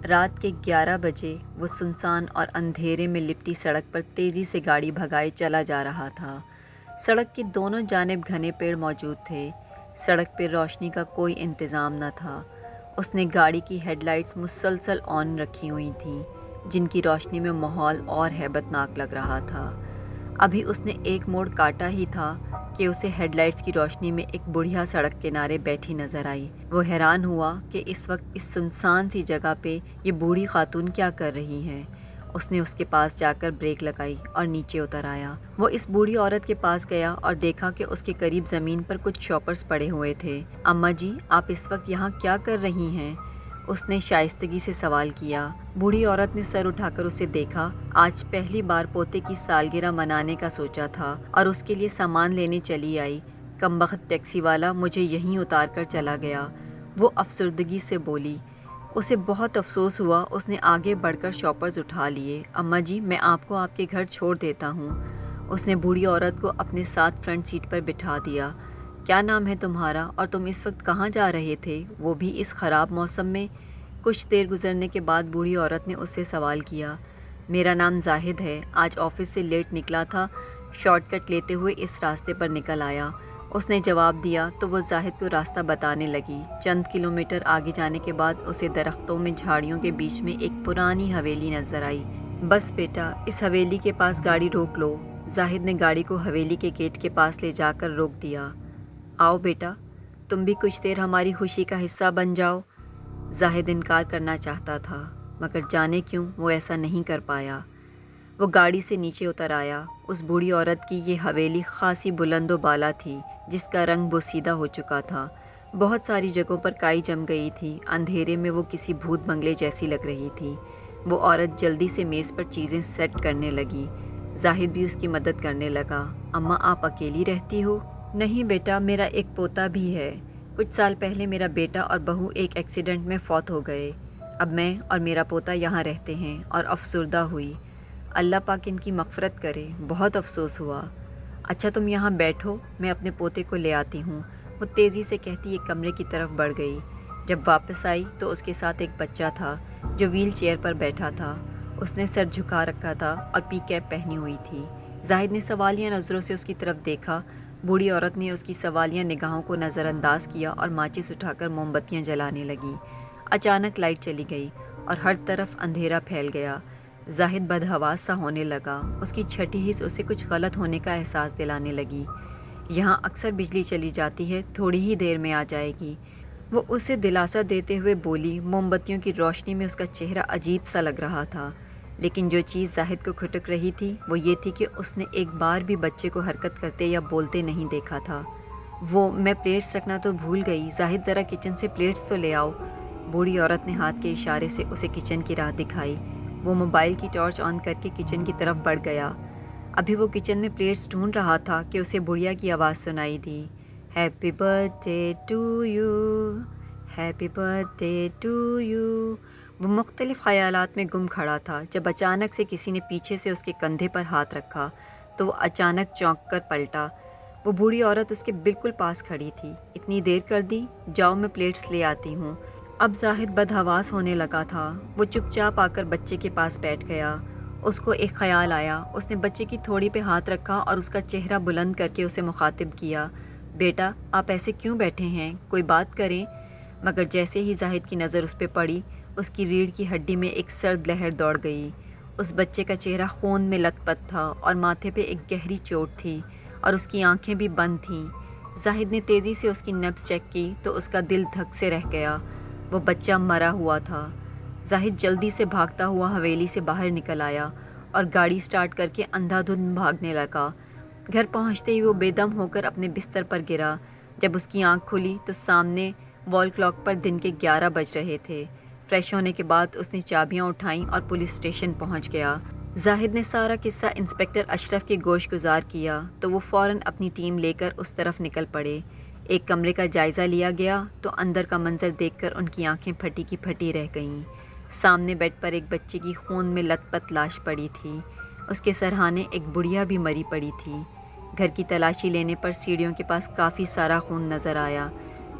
رات کے 11 بجے وہ سنسان اور اندھیرے میں لپٹی سڑک پر تیزی سے گاڑی بھگائے چلا جا رہا تھا۔ سڑک کی دونوں جانب گھنے پیڑ موجود تھے۔ سڑک پہ روشنی کا کوئی انتظام نہ تھا۔ اس نے گاڑی کی ہیڈ لائٹس مسلسل آن رکھی ہوئی تھیں، جن کی روشنی میں ماحول اور ہیبت ناک لگ رہا تھا۔ ابھی اس نے ایک موڑ کاٹا ہی تھا کہ اسے ہیڈ لائٹس کی روشنی میں ایک بڑھیا سڑک کنارے بیٹھی نظر آئی۔ وہ حیران ہوا کہ اس وقت اس سنسان سی جگہ پہ یہ بوڑھی خاتون کیا کر رہی ہیں۔ اس نے اس کے پاس جا کر بریک لگائی اور نیچے اتر آیا۔ وہ اس بوڑھی عورت کے پاس گیا اور دیکھا کہ اس کے قریب زمین پر کچھ شاپرز پڑے ہوئے تھے۔ اماں جی، آپ اس وقت یہاں کیا کر رہی ہیں؟ اس نے شائستگی سے سوال کیا۔ بوڑھی عورت نے سر اٹھا کر اسے دیکھا۔ آج پہلی بار پوتے کی سالگرہ منانے کا سوچا تھا اور اس کے لیے سامان لینے چلی آئی۔ کمبخت ٹیکسی والا مجھے یہیں اتار کر چلا گیا، وہ افسردگی سے بولی۔ اسے بہت افسوس ہوا۔ اس نے آگے بڑھ کر شاپرز اٹھا لیے۔ اماں جی، میں آپ کو آپ کے گھر چھوڑ دیتا ہوں۔ اس نے بوڑھی عورت کو اپنے ساتھ فرنٹ سیٹ پر بٹھا دیا۔ کیا نام ہے تمہارا اور تم اس وقت کہاں جا رہے تھے، وہ بھی اس خراب موسم میں؟ کچھ دیر گزرنے کے بعد بوڑھی عورت نے اس سے سوال کیا۔ میرا نام زاہد ہے، آج آفس سے لیٹ نکلا تھا، شارٹ کٹ لیتے ہوئے اس راستے پر نکل آیا۔ اس نے جواب دیا تو وہ زاہد کو راستہ بتانے لگی۔ چند کلومیٹر آگے جانے کے بعد اسے درختوں میں جھاڑیوں کے بیچ میں ایک پرانی حویلی نظر آئی۔ بس بیٹا، اس حویلی کے پاس گاڑی روک لو۔ زاہد نے گاڑی کو حویلی کے گیٹ کے پاس لے جا کر روک دیا۔ آؤ بیٹا، تم بھی کچھ دیر ہماری خوشی کا حصہ بن جاؤ۔ زاہد انکار کرنا چاہتا تھا، مگر جانے کیوں وہ ایسا نہیں کر پایا۔ وہ گاڑی سے نیچے اتر آیا۔ اس بوڑھی عورت کی یہ حویلی خاصی بلند و بالا تھی، جس کا رنگ بوسیدہ ہو چکا تھا۔ بہت ساری جگہوں پر کائی جم گئی تھی۔ اندھیرے میں وہ کسی بھوت بنگلے جیسی لگ رہی تھی۔ وہ عورت جلدی سے میز پر چیزیں سیٹ کرنے لگی۔ زاہد بھی اس کی مدد کرنے لگا۔ اماں، آپ اکیلی رہتی ہو؟ نہیں بیٹا، میرا ایک پوتا بھی ہے۔ کچھ سال پہلے میرا بیٹا اور بہو ایک ایکسیڈنٹ میں فوت ہو گئے۔ اب میں اور میرا پوتا یہاں رہتے ہیں، اور افسردہ ہوئی۔ اللہ پاک ان کی مغفرت کرے، بہت افسوس ہوا۔ اچھا تم یہاں بیٹھو، میں اپنے پوتے کو لے آتی ہوں۔ وہ تیزی سے کہتی ایک کمرے کی طرف بڑھ گئی۔ جب واپس آئی تو اس کے ساتھ ایک بچہ تھا جو ویل چیئر پر بیٹھا تھا۔ اس نے سر جھکا رکھا تھا اور پی کیپ پہنی ہوئی تھی۔ زاہد نے سوالیہ نظروں سے اس کی طرف دیکھا۔ بوڑھی عورت نے اس کی سوالیہ نگاہوں کو نظر انداز کیا اور ماچس اٹھا کر موم بتیاں جلانے لگی۔ اچانک لائٹ چلی گئی اور ہر طرف اندھیرا پھیل گیا۔ زاہد بدحواس سا ہونے لگا۔ اس کی چھٹی حس اسے کچھ غلط ہونے کا احساس دلانے لگی۔ یہاں اکثر بجلی چلی جاتی ہے، تھوڑی ہی دیر میں آ جائے گی، وہ اسے دلاسا دیتے ہوئے بولی۔ موم بتیوں کی روشنی میں اس کا چہرہ عجیب سا لگ رہا تھا، لیکن جو چیز زاہد کو کھٹک رہی تھی وہ یہ تھی کہ اس نے ایک بار بھی بچے کو حرکت کرتے یا بولتے نہیں دیکھا تھا۔ میں پلیٹس رکھنا تو بھول گئی، زاہد ذرا کچن سے پلیٹس تو لے آؤ۔ بوڑھی عورت نے ہاتھ کے اشارے سے اسے کچن کی راہ دکھائی۔ وہ موبائل کی ٹارچ آن کر کے کچن کی طرف بڑھ گیا۔ ابھی وہ کچن میں پلیٹس ڈھونڈ رہا تھا کہ اسے بڑھیا کی آواز سنائی دی۔ Happy birthday to you, happy birthday to you. وہ مختلف خیالات میں گم کھڑا تھا جب اچانک سے کسی نے پیچھے سے اس کے کندھے پر ہاتھ رکھا تو وہ اچانک چونک کر پلٹا۔ وہ بوڑھی عورت اس کے بالکل پاس کھڑی تھی۔ اتنی دیر کر دی، جاؤ میں پلیٹس لے آتی ہوں۔ اب زاہد بدحواس ہونے لگا تھا۔ وہ چپ چاپ آ کر بچے کے پاس بیٹھ گیا۔ اس کو ایک خیال آیا۔ اس نے بچے کی تھوڑی پہ ہاتھ رکھا اور اس کا چہرہ بلند کر کے اسے مخاطب کیا۔ بیٹا، آپ ایسے کیوں بیٹھے ہیں، کوئی بات کریں؟ مگر جیسے ہی زاہد کی نظر اس پہ پڑی، اس کی ریڑھ کی ہڈی میں ایک سرد لہر دوڑ گئی۔ اس بچے کا چہرہ خون میں لت پت تھا اور ماتھے پہ ایک گہری چوٹ تھی اور اس کی آنکھیں بھی بند تھیں۔ زاہد نے تیزی سے اس کی نبض چیک کی تو اس کا دل دھک سے رہ گیا۔ وہ بچہ مرا ہوا تھا۔ زاہد جلدی سے بھاگتا ہوا حویلی سے باہر نکل آیا اور گاڑی سٹارٹ کر کے اندھا دھند بھاگنے لگا۔ گھر پہنچتے ہی وہ بے دم ہو کر اپنے بستر پر گرا۔ جب اس کی آنکھ کھلی تو سامنے وال کلاک پر دن کے 11 بج رہے تھے۔ فریش ہونے کے بعد اس نے چابیاں اٹھائیں اور پولیس اسٹیشن پہنچ گیا۔ زاہد نے سارا قصہ انسپکٹر اشرف کے گوش گزار کیا تو وہ فوراً اپنی ٹیم لے کر اس طرف نکل پڑے۔ ایک کمرے کا جائزہ لیا گیا تو اندر کا منظر دیکھ کر ان کی آنکھیں پھٹی کی پھٹی رہ گئیں۔ سامنے بیڈ پر ایک بچے کی خون میں لت پت لاش پڑی تھی۔ اس کے سرہانے ایک بڑھیا بھی مری پڑی تھی۔ گھر کی تلاشی لینے پر سیڑھیوں کے پاس کافی سارا خون نظر آیا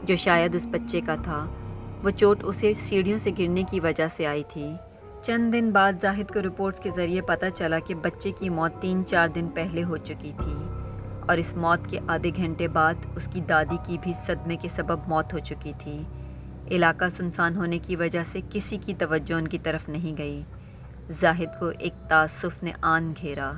جو شاید اس بچے کا تھا۔ وہ چوٹ اسے سیڑھیوں سے گرنے کی وجہ سے آئی تھی۔ چند دن بعد زاہد کو رپورٹس کے ذریعے پتہ چلا کہ بچے کی موت 3-4 دن پہلے ہو چکی تھی، اور اس موت کے آدھے گھنٹے بعد اس کی دادی کی بھی صدمے کے سبب موت ہو چکی تھی۔ علاقہ سنسان ہونے کی وجہ سے کسی کی توجہ ان کی طرف نہیں گئی۔ زاہد کو ایک تاسف نے آن گھیرا۔